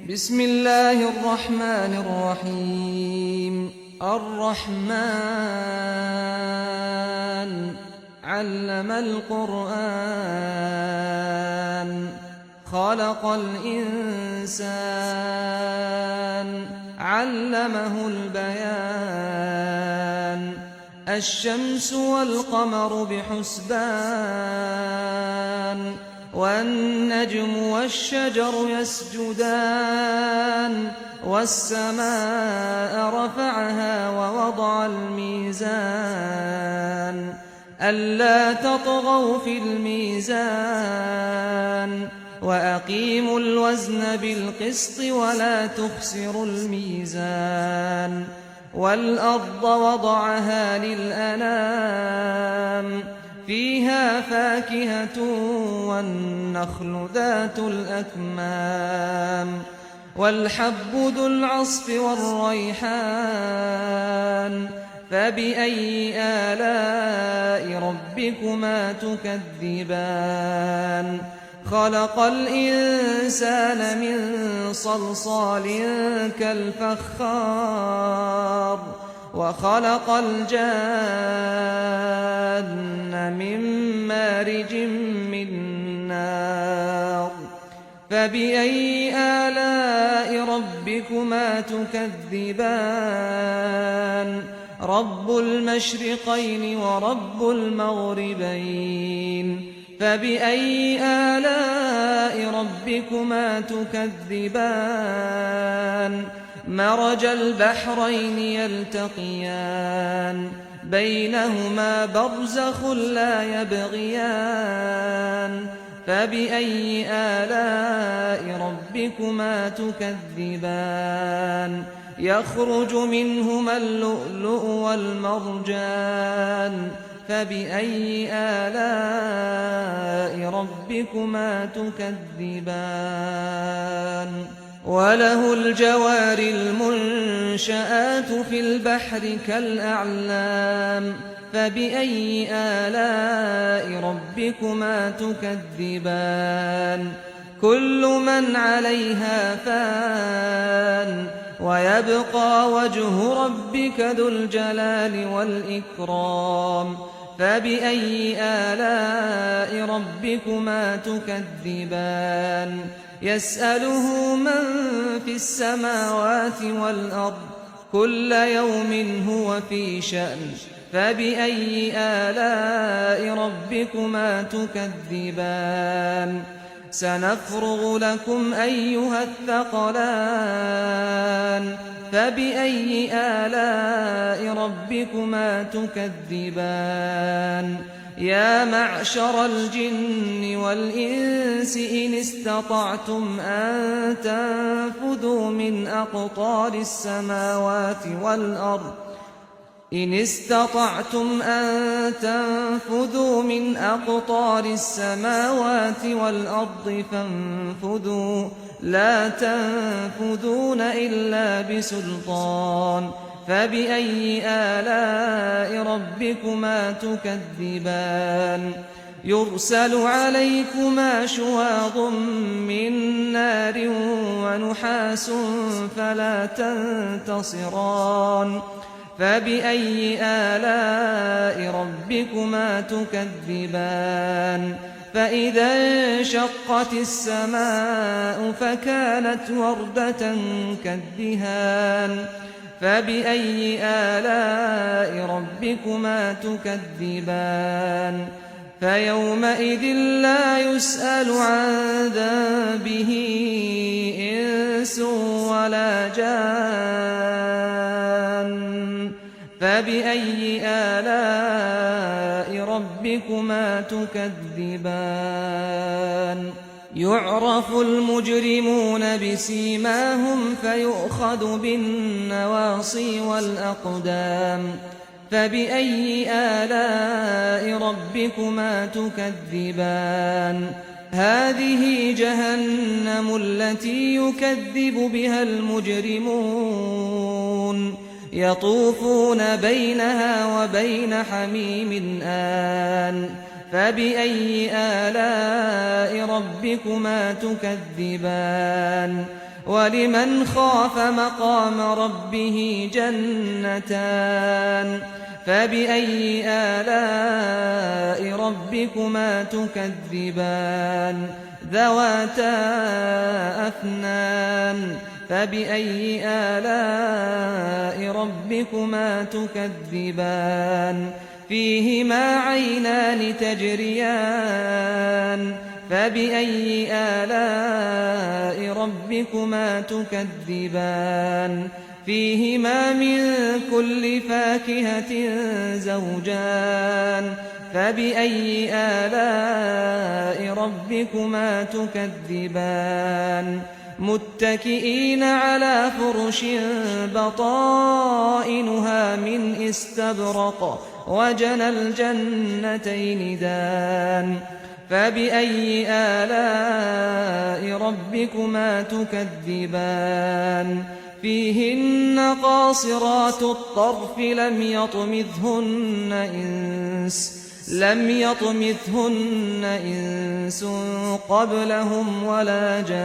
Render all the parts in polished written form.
بسم الله الرحمن الرحيم الرحمن علم القرآن خلق الإنسان علمه البيان الشمس والقمر بحسبان والنجم والشجر يسجدان والسماء رفعها ووضع الميزان ألا تطغوا في الميزان وأقيموا الوزن بالقسط ولا تخسروا الميزان والأرض وضعها للأنام فيها فاكهة والنخل ذات الأكمام والحب ذو العصف والريحان فبأي آلاء ربكما تكذبان خلق الإنسان من صلصال كالفخار وخلق الجان من مارج من نار فبأي آلاء ربكما تكذبان رب المشرقين ورب المغربين فبأي آلاء ربكما تكذبان مرج البحرين يلتقيان بينهما برزخ لا يبغيان فبأي آلاء ربكما تكذبان يخرج منهما اللؤلؤ والمرجان فبأي آلاء ربكما تكذبان وله الجوار المنشآت في البحر كالأعلام فبأي آلاء ربكما تكذبان كل من عليها فان ويبقى وجه ربك ذو الجلال والإكرام فبأي آلاء ربكما تكذبان يسأله من في السماوات والأرض كل يوم هو في شأن فبأي آلاء ربكما تكذبان سنفرغ لكم أيها الثقلان فبأي آلاء ربكما تكذبان يا معشر الجن والإنس إن استطعتم أن تنفذوا من أقطار السماوات والأرض إن استطعتم أن تنفذوا من أقطار السماوات والأرض فانفذوا لا تنفذون إلا بسلطان فبأي آلاء ربكما تكذبان يرسل عليكما شواظ من نار ونحاس فلا تنتصران فبأي آلاء ربكما تكذبان فإذا انشقت السماء فكانت وردة كالدهان فبأي آلاء ربكما تكذبان فيومئذ لا يسأل عن ذنبه إنس ولا جان فبأي آلاء ربكما تكذبان يعرف المجرمون بسيماهم فيؤخذ بالنواصي والأقدام فبأي آلاء ربكما تكذبان هذه جهنم التي يكذب بها المجرمون يطوفون بينها وبين حميم آن فبأي آلاء ربكما تكذبان ولمن خاف مقام ربه جنتان فبأي آلاء ربكما تكذبان ذواتا أفنان فبأي آلاء ربكما تكذبان فيهما عينان تجريان فبأي آلاء ربكما تكذبان فيهما من كل فاكهة زوجان فبأي آلاء ربكما تكذبان متكئين على فرش بطائنها من استبرق وجنى الجنتين دان فبأي آلاء ربكما تكذبان فيهن قاصرات الطرف لم يطمثهن إنس قبلهم ولا جان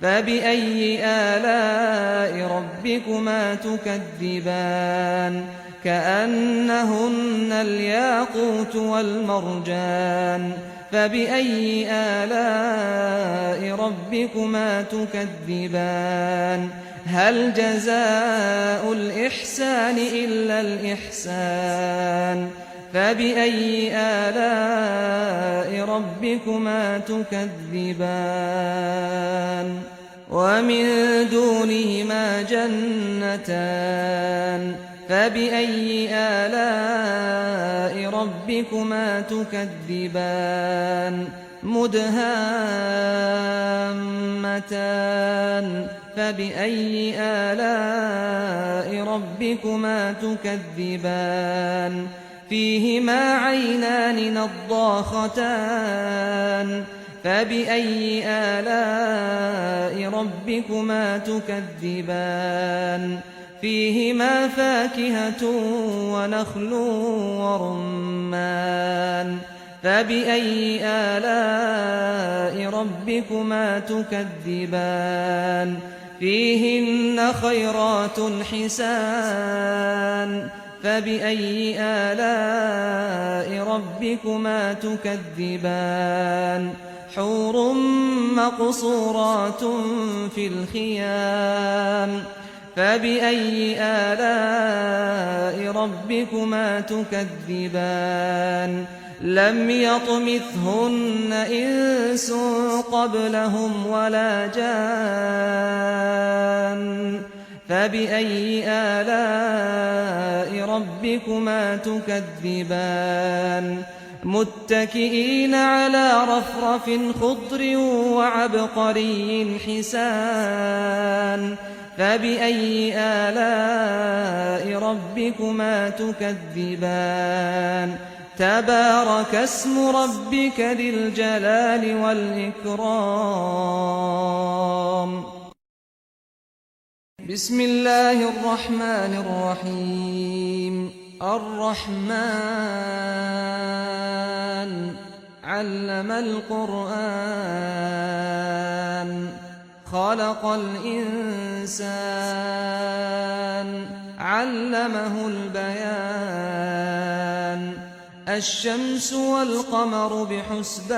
فبأي آلاء ربكما تكذبان كأنهن الياقوت والمرجان فبأي آلاء ربكما تكذبان هل جزاء الإحسان إلا الإحسان فبأي آلاء ربكما تكذبان ومن دونهما جنتان فبأي آلاء ربكما تكذبان مدهامتان فبأي آلاء ربكما تكذبان فيهما عينان نضاختان فبأي آلاء ربكما تكذبان فيهما فاكهة ونخل ورمان فبأي آلاء ربكما تكذبان فيهن خيرات حسان فبأي آلاء ربكما تكذبان حور مقصورات في الخيام فبأي آلاء ربكما تكذبان لم يطمثهن إنس قبلهم ولا جان فبأي آلاء ربكما تكذبان متكئين على رفرف خضر وعبقري حسان فبأي آلاء ربكما تكذبان تبارك اسم ربك ذي الجلال والإكرام بسم الله الرحمن الرحيم الرحمن علم القرآن خلق الإنسان علمه البيان الشمس والقمر بحسبان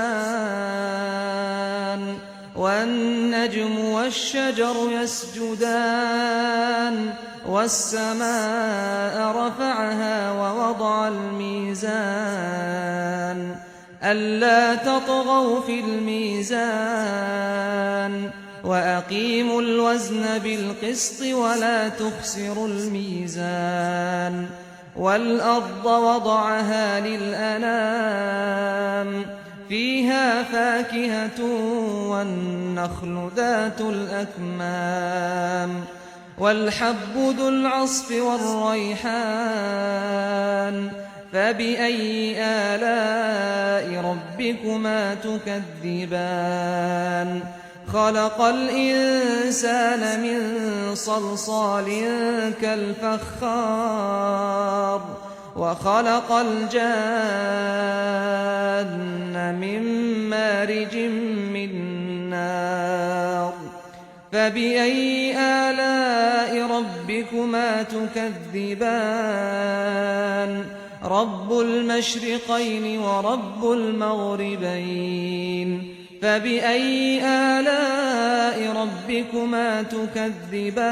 والنجم والشجر يسجدان والسماء رفعها ووضع الميزان ألا تطغوا في الميزان وأقيموا الوزن بالقسط ولا تخسروا الميزان والأرض وضعها للأنام فيها فاكهة والنخل ذات الأكمام والحب ذو العصف والريحان فبأي آلاء ربكما تكذبان خلق الإنسان من صلصال كالفخار وخلق الجان من مارج من النار فبأي آلاء ربكما تكذبان رب المشرقين ورب المغربين فبأي آلاء ربكما تكذبان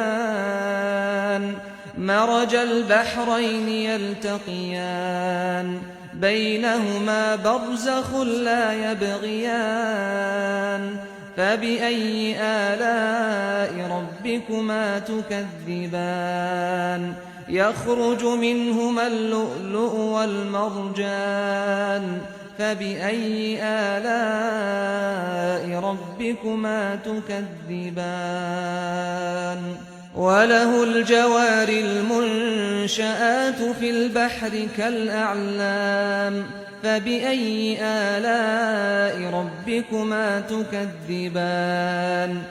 مرج البحرين يلتقيان بينهما برزخ لا يبغيان فبأي آلاء ربكما تكذبان يخرج منهما اللؤلؤ والمرجان فبأي آلاء ربكما تكذبان وله الجوار المنشآت في البحر كالأعلام فبأي آلاء ربكما تكذبان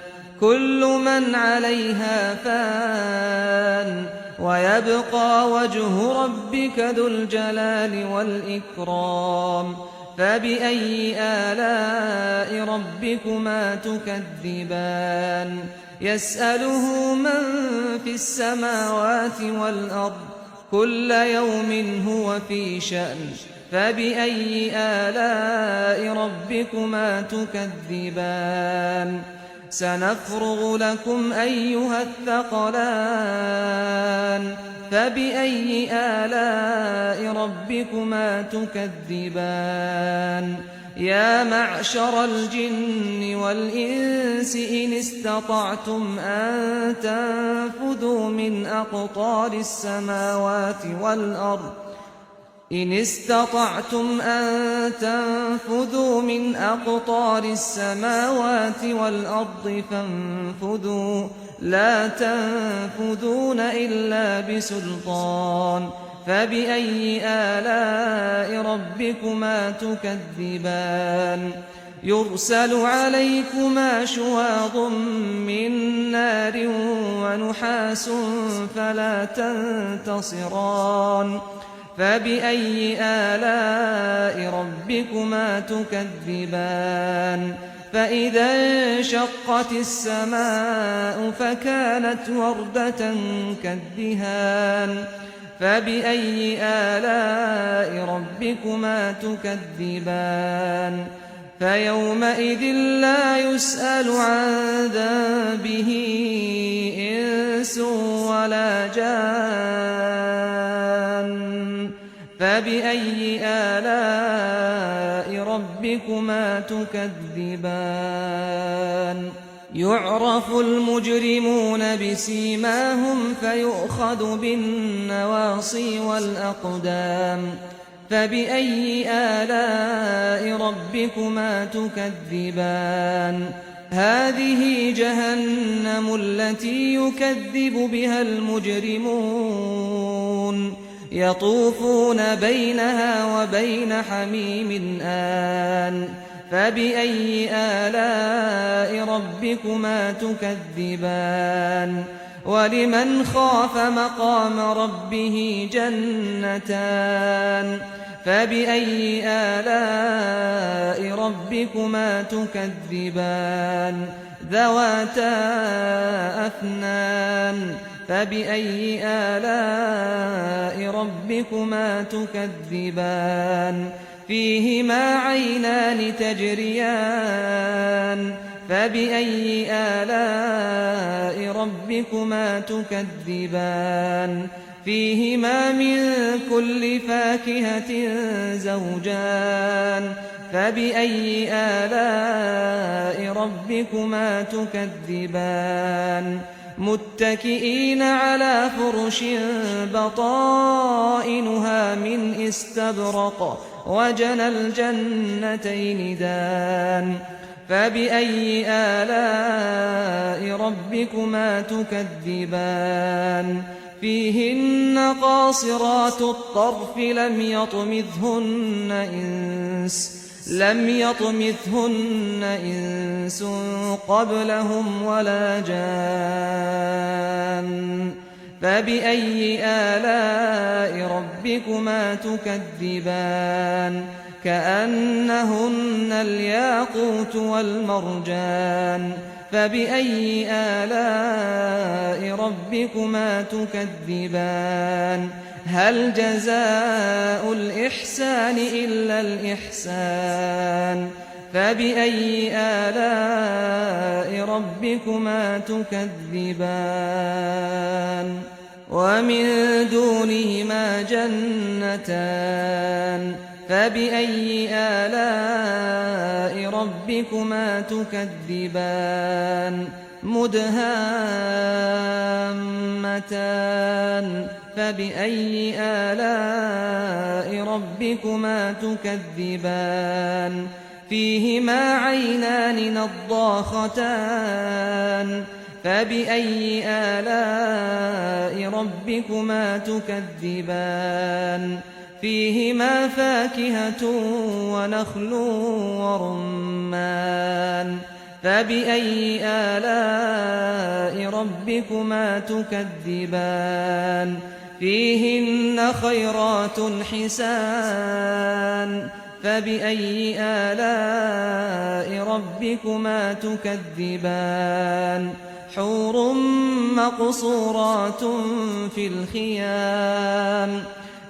كل من عليها فان ويبقى وجه ربك ذو الجلال والإكرام فبأي آلاء ربكما تكذبان يسأله من في السماوات والأرض كل يوم هو في شأن فبأي آلاء ربكما تكذبان سنفرغ لكم أيها الثقلان فبأي آلاء ربكما تكذبان يا معشر الجن والإنس إن استطعتم أن تنفذوا من أقطار السماوات والأرض إن استطعتم أن تنفذوا من أقطار السماوات والأرض فانفذوا لا تنفذون إلا بسلطان فبأي آلاء ربكما تكذبان يرسل عليكما شواظ من نار ونحاس فلا تنتصران فبأي آلاء ربكما تكذبان فإذا انشقت السماء فكانت وردة كالدهان فبأي آلاء ربكما تكذبان فيومئذ فلا يسأل عن ذنبه إنس ولا جان فبأي آلاء ربكما تكذبان يعرف المجرمون بسيماهم فيؤخذ بالنواصي والأقدام فبأي آلاء ربكما تكذبان هذه جهنم التي يكذب بها المجرمون يطوفون بينها وبين حميم آن فبأي آلاء ربكما تكذبان ولمن خاف مقام ربه جنتان فبأي آلاء ربكما تكذبان ذواتا أفنان فبأي آلاء ربكما تكذبان فيهما عينان تجريان فبأي آلاء ربكما تكذبان فيهما من كل فاكهة زوجان فبأي آلاء ربكما تكذبان متكئين على فرش بطائنها من استبرق وجنى الجنتين دان فبأي آلاء ربكما تكذبان فيهن قاصرات الطرف لم يطمثهن إنس قبلهم ولا جان فبأي آلاء ربكما تكذبان كأنهن الياقوت والمرجان فبأي آلاء ربكما تكذبان هل جزاء الإحسان إلا الإحسان فبأي آلاء ربكما تكذبان ومن دونهما جنتان فبأي آلاء ربكما تكذبان مدهامتان فبأي آلاء ربكما تكذبان فيهما عينان نضاختان فبأي آلاء ربكما تكذبان فيهما فاكهة ونخل ورمان فبأي آلاء ربكما تكذبان فيهن خيرات حسان فبأي آلاء ربكما تكذبان حور مقصورات في الخيام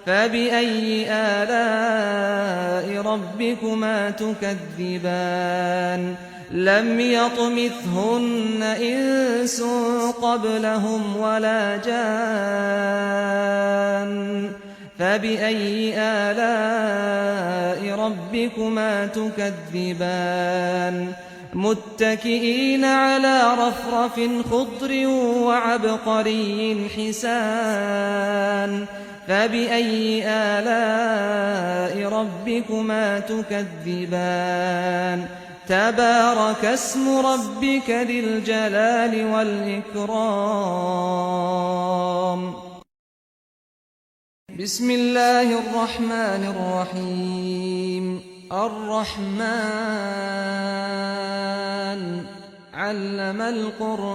فبأي آلاء ربكما تكذبان لم يطمثهن إنس قبلهم ولا جان فبأي آلاء ربكما تكذبان متكئين على رفرف خضر وعبقري حسان فبأي آلاء ربكما تكذبان تبارك اسم ربك ذي الجلال والإكرام بسم الله الرحمن الرحيم الرحمن علم القرآن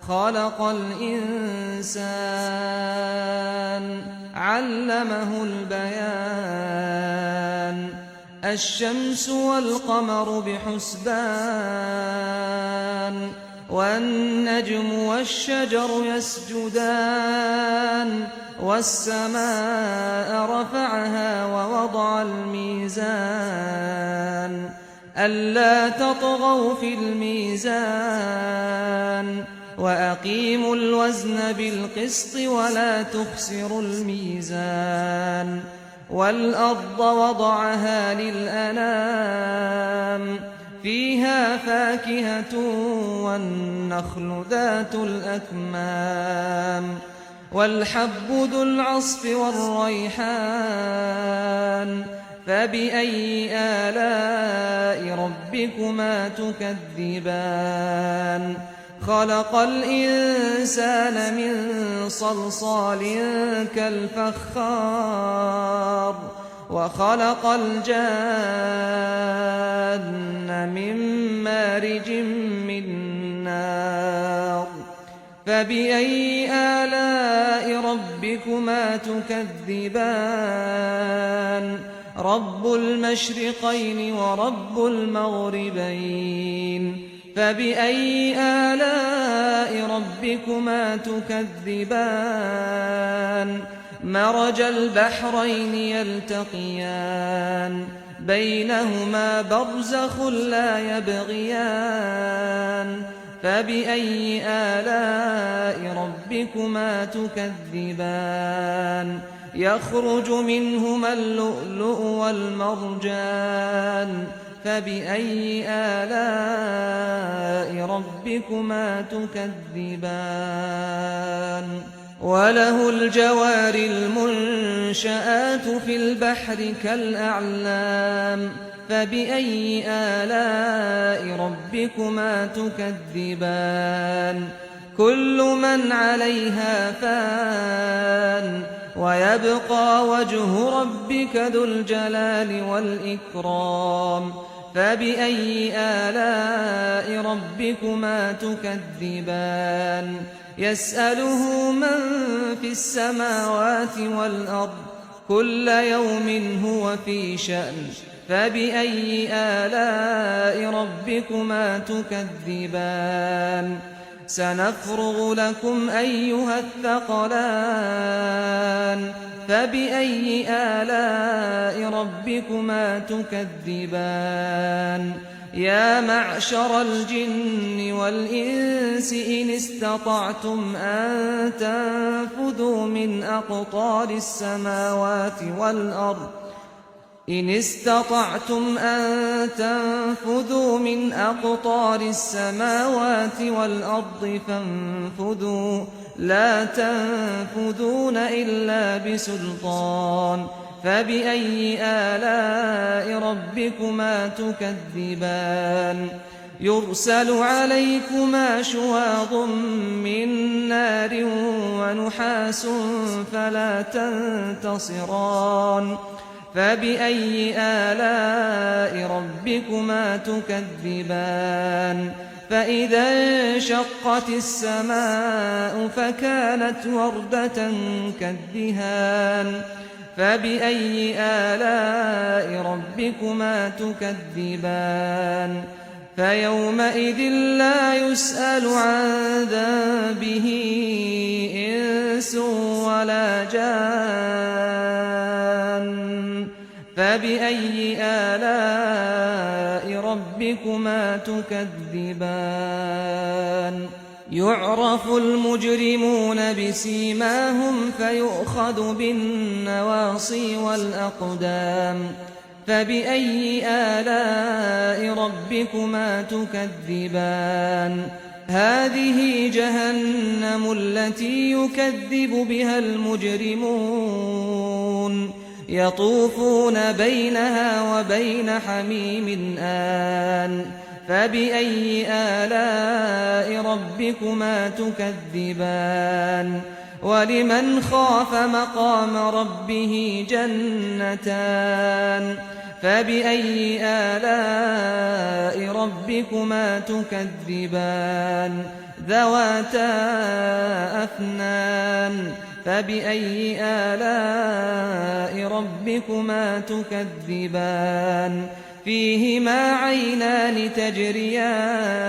خلق الإنسان علمه البيان الشمس والقمر بحسبان والنجم والشجر يسجدان والسماء رفعها ووضع الميزان ألا تطغوا في الميزان وأقيموا الوزن بالقسط ولا تخسروا الميزان والأرض وضعها للأنام فيها فاكهة والنخل ذات الأكمام والحب ذو العصف والريحان فبأي آلاء ربكما تكذبان خلق الإنسان من صلصال كالفخار وخلق الجان من مارج من نار فبأي آلاء ربكما تكذبان رب المشرقين ورب المغربين فبأي آلاء ربكما تكذبان مرج البحرين يلتقيان بينهما برزخ لا يبغيان فبأي آلاء ربكما تكذبان يخرج منهما اللؤلؤ والمرجان فبأي آلاء ربكما تكذبان وله الجوار المنشآت في البحر كالأعلام فبأي آلاء ربكما تكذبان كل من عليها فان ويبقى وجه ربك ذو الجلال والإكرام فبأي آلاء ربكما تكذبان يسأله من في السماوات والأرض كل يوم هو في شأن فبأي آلاء ربكما تكذبان سنفرغ لكم أيها الثقلان فبأي آلاء ربكما تكذبان يا معشر الجن والإنس إن استطعتم أن تنفذوا من أقطار السماوات والأرض فانفذوا لا تنفذون إلا بسلطان فبأي آلاء ربكما تكذبان يرسل عليكما شواظ من نار ونحاس فلا تنتصران فبأي آلاء ربكما تكذبان فإذا انشقت السماء فكانت وردة كالدهان فبأي آلاء ربكما تكذبان فيومئذ لا يسأل عن ذنبه إنس ولا جان فبأي آلاء ربكما تكذبان يعرف المجرمون بسيماهم فيؤخذ بالنواصي والأقدام فبأي آلاء ربكما تكذبان هذه جهنم التي يكذب بها المجرمون يطوفون بينها وبين حميم آن فبأي آلاء ربكما تكذبان ولمن خاف مقام ربه جنتان فبأي آلاء ربكما تكذبان ذواتا أفنان فبأي آلاء ربكما تكذبان فيهما عينان تجريان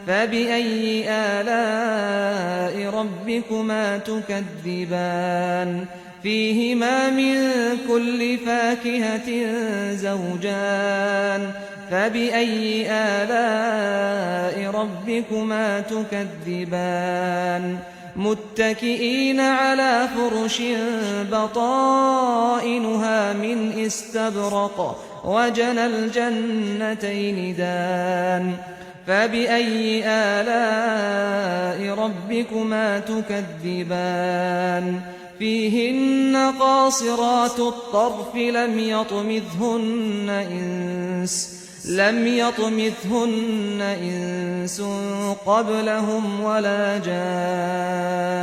فبأي آلاء ربكما تكذبان فيهما من كل فاكهة زوجان فبأي آلاء ربكما تكذبان متكئين على فرش بطائنها من استبرق وجنى الجنتين دان فبأي آلاء ربكما تكذبان فيهن قاصرات الطرف لم يطمثهن إنس قبلهم ولا جان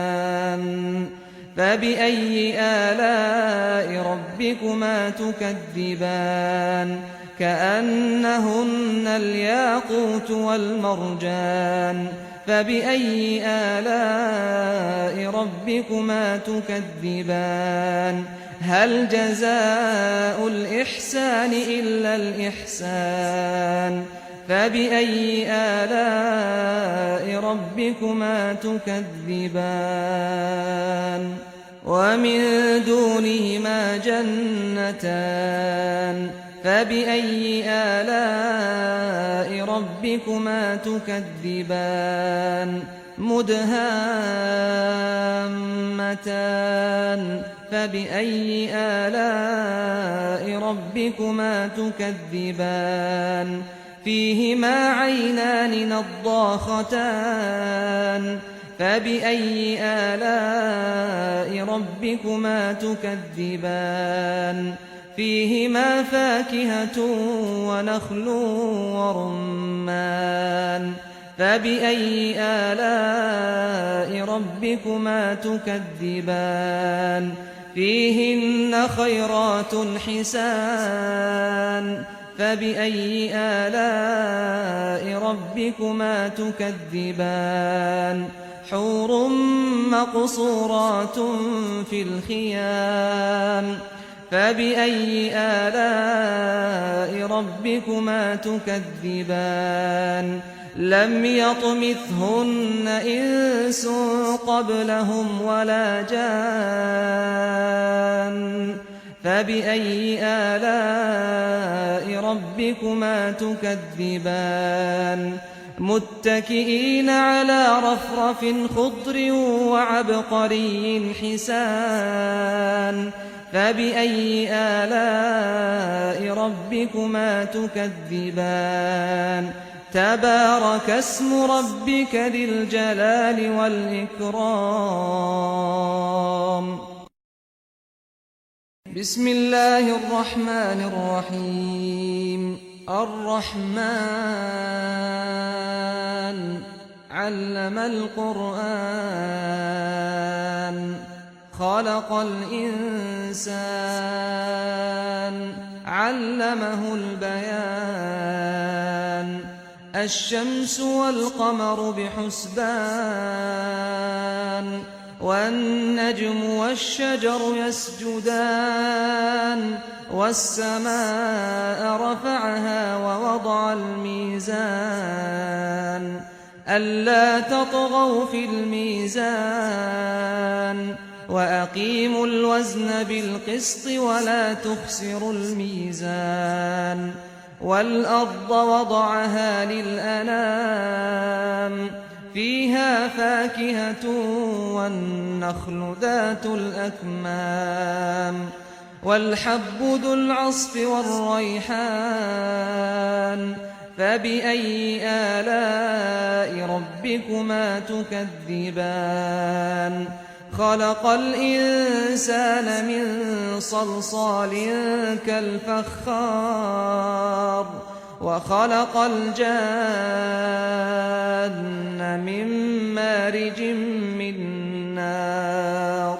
فبأي آلاء ربكما تكذبان كأنهن الياقوت والمرجان فبأي آلاء ربكما تكذبان هل جزاء الإحسان إلا الإحسان فبأي آلاء ربكما تكذبان ومن دونهما جنتان فبأي آلاء ربكما تكذبان مدهامتان فبأي آلاء ربكما تكذبان فيهما عينان نضاختان فبأي آلاء ربكما تكذبان فيهما فاكهة ونخل ورمان فبأي آلاء ربكما تكذبان فيهن خيرات حسان فبأي آلاء ربكما تكذبان حور مقصورات في الخيام فبأي آلاء ربكما تكذبان لم يطمثهن إنس قبلهم ولا جان فبأي آلاء ربكما تكذبان متكئين على رفرف خضر وعبقري حسان فبأي آلاء ربكما تكذبان تبارك اسم ربك ذي الجلال والإكرام بسم الله الرحمن الرحيم الرحمن علم القرآن خلق الإنسان علمه البيان الشمس والقمر بحسبان والنجم والشجر يسجدان والسماء رفعها ووضع الميزان ألا تطغوا في الميزان وأقيموا الوزن بالقسط ولا تخسروا الميزان والأرض وضعها للأنام فيها فاكهة والنخل ذات الأكمام والحب ذو العصف والريحان فبأي آلاء ربكما تكذبان خلق الإنسان من صلصال كالفخار وخلق الجان من مارج من نار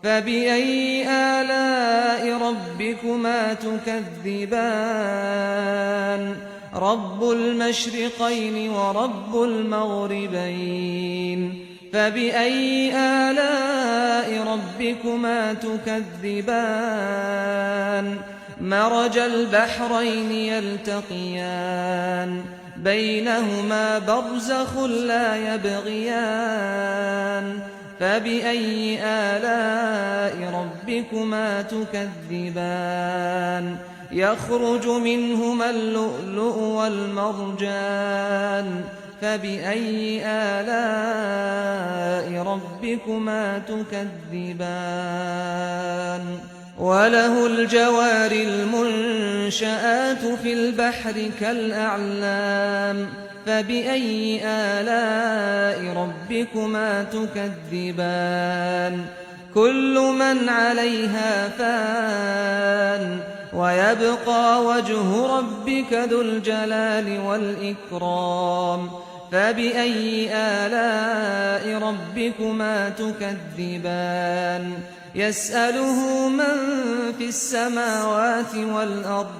فبأي آلاء ربكما تكذبان رب المشرقين ورب المغربين فبأي آلاء ربكما تكذبان مرج البحرين يلتقيان بينهما برزخ لا يبغيان فبأي آلاء ربكما تكذبان يخرج منهما اللؤلؤ والمرجان فبأي آلاء ربكما تكذبان وله الجوار المنشآت في البحر كالأعلام فبأي آلاء ربكما تكذبان كل من عليها فان ويبقى وجه ربك ذو الجلال والإكرام فبأي آلاء ربكما تكذبان يسأله من في السماوات والأرض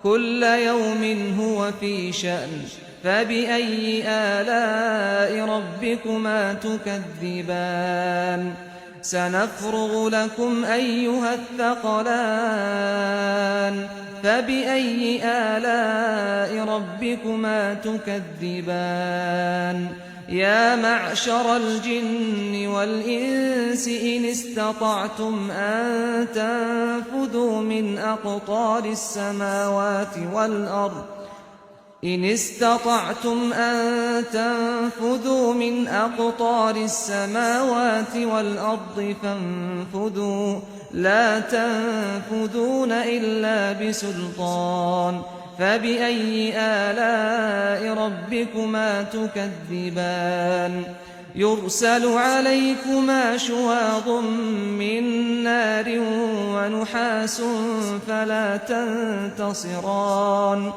كل يوم هو في شأن فبأي آلاء ربكما تكذبان سنفرغ لكم أيها الثقلان فبأي آلاء ربكما تكذبان يا معشر الجن والإنس إن استطعتم أن تنفذوا من أقطار السماوات والأرض إن استطعتم أن تنفذوا من أقطار السماوات والأرض فانفذوا لا تنفذون إلا بسلطان فبأي آلاء ربكما تكذبان يرسل عليكما شواظ من نار ونحاس فلا تنتصران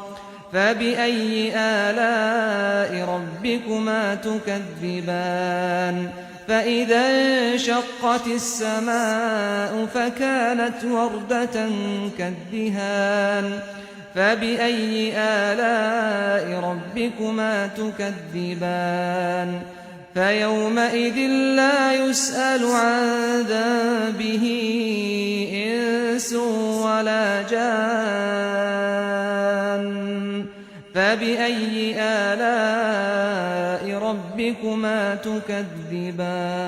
فبأي آلاء ربكما تكذبان فإذا انشقت السماء فكانت وردة كالدهان فبأي آلاء ربكما تكذبان فيومئذ لا يسأل عن ذنبه إنس ولا جان فبأي آلاء ربكما تكذبان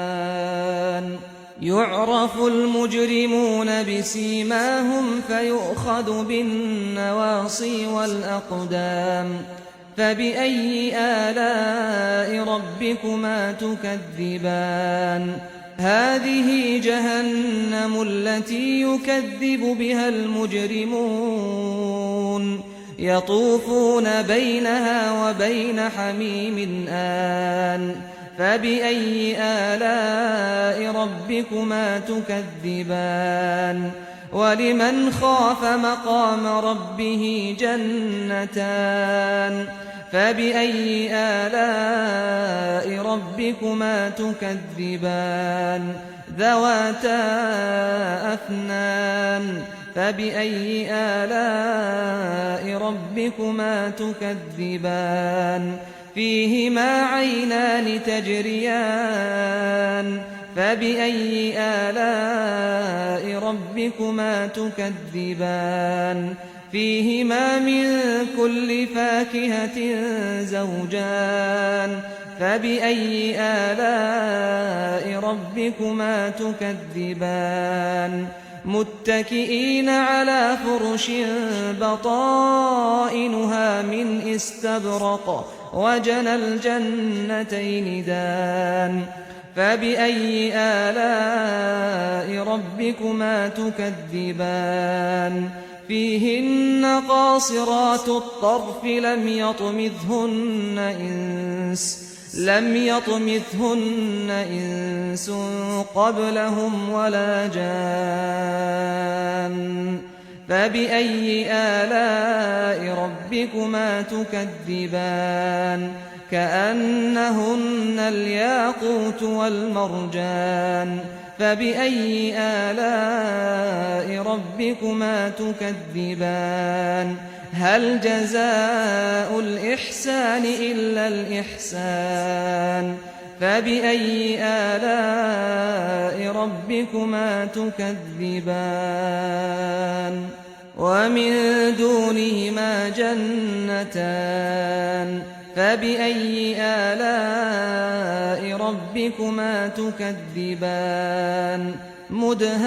يعرف المجرمون بسيماهم فيؤخذ بالنواصي والأقدام فبأي آلاء ربكما تكذبان هذه جهنم التي يكذب بها المجرمون يطوفون بينها وبين حميم آن فبأي آلاء ربكما تكذبان ولمن خاف مقام ربه جنتان فبأي آلاء ربكما تكذبان ذواتا أفنان فبأي آلاء ربكما تكذبان فيهما عينان تجريان فبأي آلاء ربكما تكذبان فيهما من كل فاكهة زوجان فبأي آلاء ربكما تكذبان متكئين على فرش بطائنها من استبرق وجنى الجنتين دان فبأي آلاء ربكما تكذبان فيهن قاصرات الطرف لم يطمثهن إنس قبلهم ولا جان فبأي آلاء ربكما تكذبان كأنهن الياقوت والمرجان فبأي آلاء ربكما تكذبان هل جزاء الإحسان إلا الإحسان فبأي آلاء ربكما تكذبان ومن دونهما جنتان فبأي آلاء ربكما تكذبان مدهامتان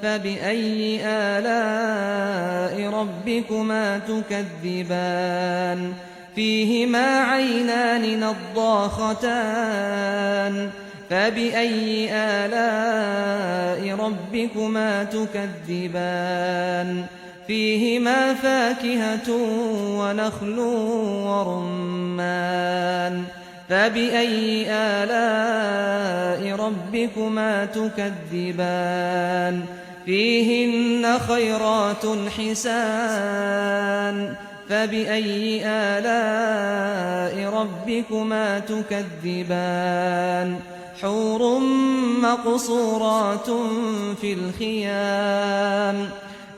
فبأي آلاء ربكما تكذبان فيهما عينان نضاختان فبأي آلاء ربكما تكذبان فيهما فاكهة ونخل ورمان فبأي آلاء ربكما تكذبان فيهن خيرات حسان فبأي آلاء ربكما تكذبان حور مقصورات في الخيام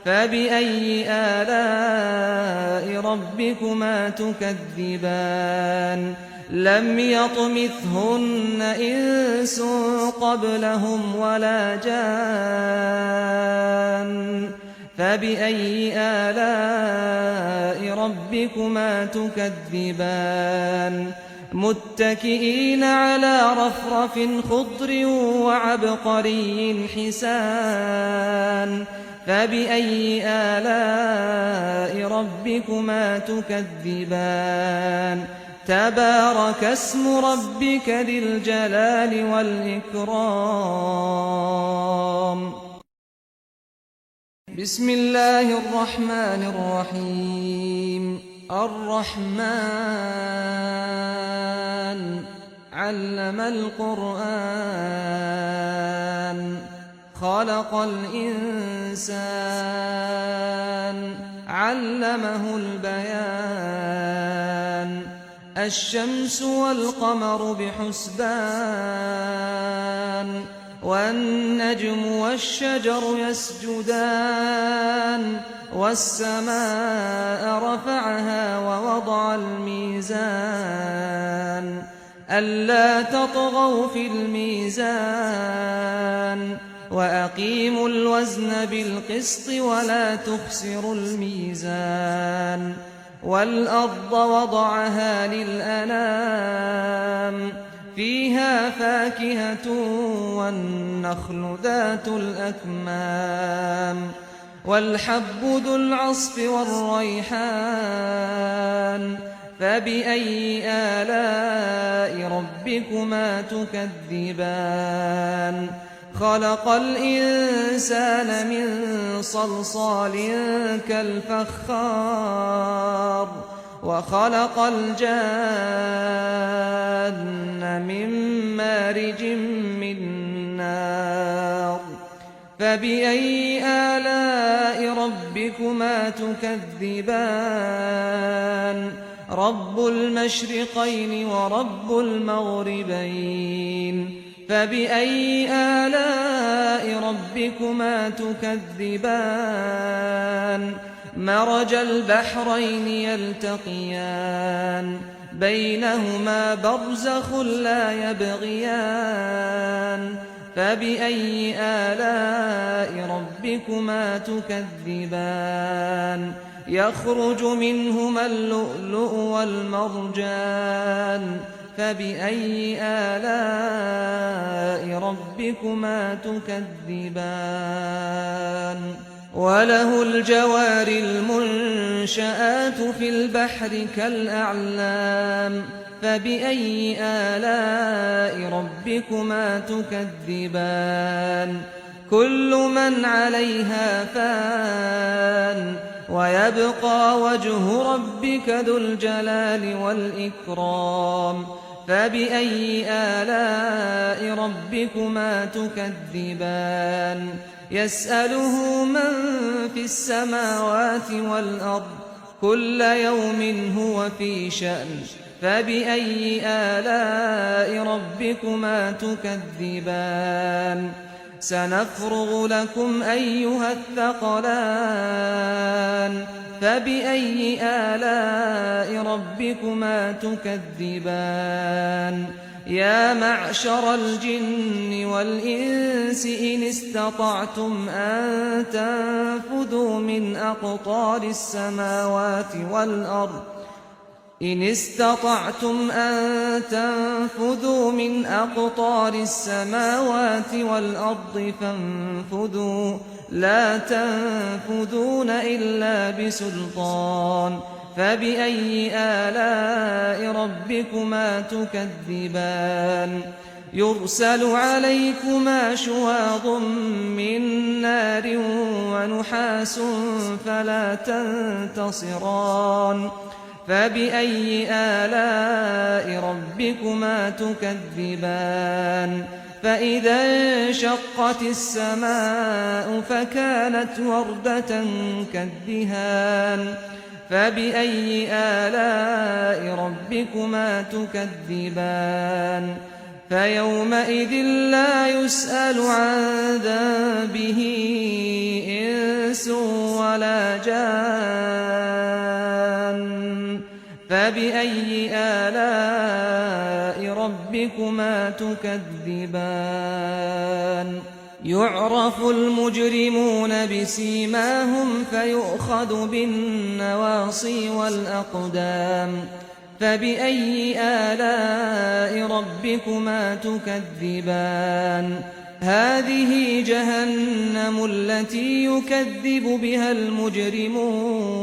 فبأي آلاء ربكما تكذبان لم يطمثهن إنس قبلهم ولا جان فبأي آلاء ربكما تكذبان متكئين على رفرف خضر وعبقري حسان فبأي آلاء ربكما تكذبان تبارك اسم ربك ذي الجلال والإكرام بسم الله الرحمن الرحيم الرحمن علم القرآن خلق الإنسان علمه البيان الشمس والقمر بحسبان والنجم والشجر يسجدان والسماء رفعها ووضع الميزان والميزان ألا تطغوا في الميزان وأقيموا الوزن بالقسط ولا تخسروا الميزان والأرض وضعها للأنام فيها فاكهة والنخل ذات الأكمام والحب ذو العصف والريحان فبأي آلاء ربكما تكذبان خلق الإنسان من صلصال كالفخار وخلق الجان من مارج من نار فبأي آلاء ربكما تكذبان رب المشرقين ورب المغربين فبأي آلاء ربكما تكذبان مرج البحرين يلتقيان بينهما برزخ لا يبغيان فبأي آلاء ربكما تكذبان يخرج منهما اللؤلؤ والمرجان فبأي آلاء ربكما تكذبان وله الجوار المنشآت في البحر كالأعلام فبأي آلاء ربكما تكذبان كل من عليها فان ويبقى وجه ربك ذو الجلال والإكرام فبأي آلاء ربكما تكذبان يسأله من في السماوات والأرض كل يوم هو في شأن فبأي آلاء ربكما تكذبان سنفرغ لكم أيها الثقلان فبأي آلاء ربكما تكذبان يا معشر الجن والإنس إن استطعتم أن تنفذوا من أقطار السماوات والأرض إن استطعتم أن تنفذوا من أقطار السماوات والأرض فانفذوا لا تنفذون إلا بسلطان فبأي آلاء ربكما تكذبان يرسل عليكما شواظ من نار ونحاس فلا تنتصران فبأي آلاء ربكما تكذبان فإذا انشقت السماء فكانت وردة كالدهان فبأي آلاء ربكما تكذبان فيومئذ فلا يسأل عن ذنبه إنس ولا جان فبأي آلاء ربكما تكذبان يعرف المجرمون بسيماهم فيؤخذ بالنواصي والأقدام فبأي آلاء ربكما تكذبان هذه جهنم التي يكذب بها المجرمون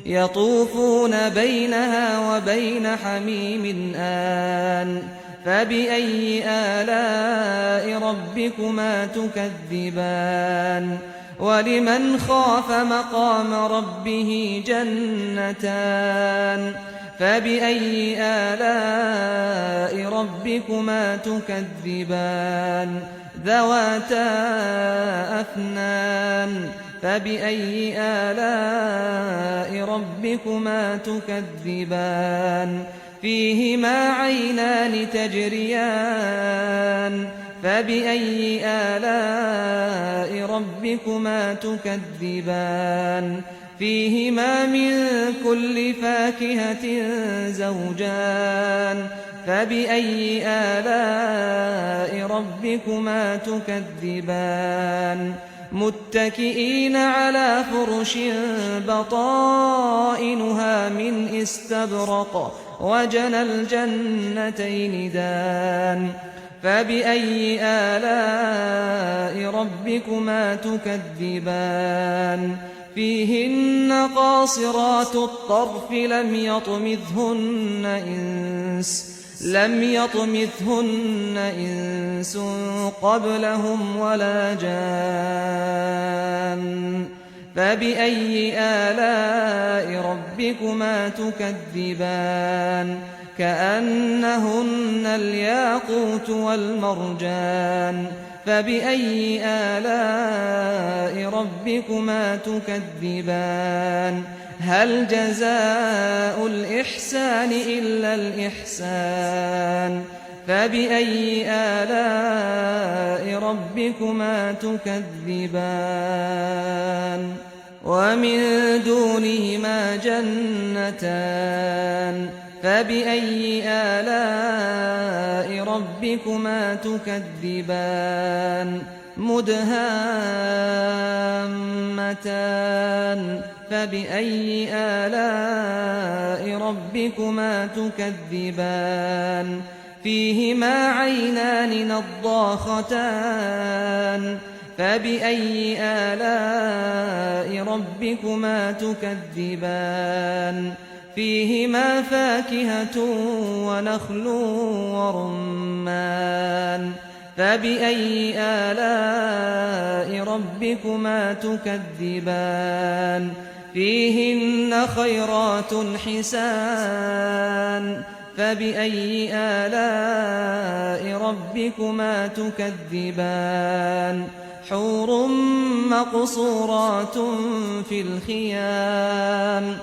يطوفون بينها وبين حميم آن فبأي آلاء ربكما تكذبان ولمن خاف مقام ربه جنتان فبأي آلاء ربكما تكذبان ذواتا أفنان فبأي آلاء ربكما تكذبان فيهما عينان تجريان فبأي آلاء ربكما تكذبان فيهما من كل فاكهة زوجان فبأي آلاء ربكما تكذبان متكئين على فرش بطائنها من استبرق وجنى الجنتين دان فبأي آلاء ربكما تكذبان فيهن قاصرات الطرف لم يطمثهن إنس قبلهم ولا جان فبأي آلاء ربكما تكذبان كأنهن الياقوت والمرجان فبأي آلاء ربكما تكذبان هل جزاء الإحسان إلا الإحسان فبأي آلاء ربكما تكذبان ومن دونهما جنتان فبأي آلاء ربكما تكذبان مدهامتان فبأي آلاء ربكما تكذبان فيهما عينان نضاختان فبأي آلاء ربكما تكذبان فيهما فاكهة ونخل ورمان فبأي آلاء ربكما تكذبان فيهن خيرات حسان فبأي آلاء ربكما تكذبان حور مقصورات في الخيام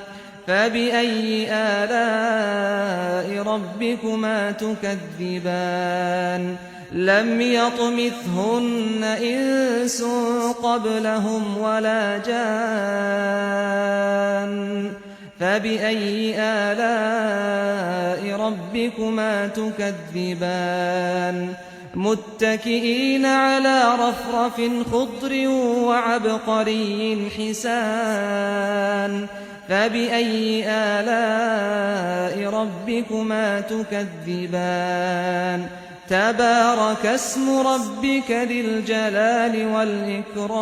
فبأي آلاء ربكما تكذبان لم يطمثهن إنس قبلهم ولا جان فبأي آلاء ربكما تكذبان متكئين على رفرف خضر وعبقري حسان فبأي آلاء ربكما تكذبان تبارك اسم ربك ذي الجلال والإكرام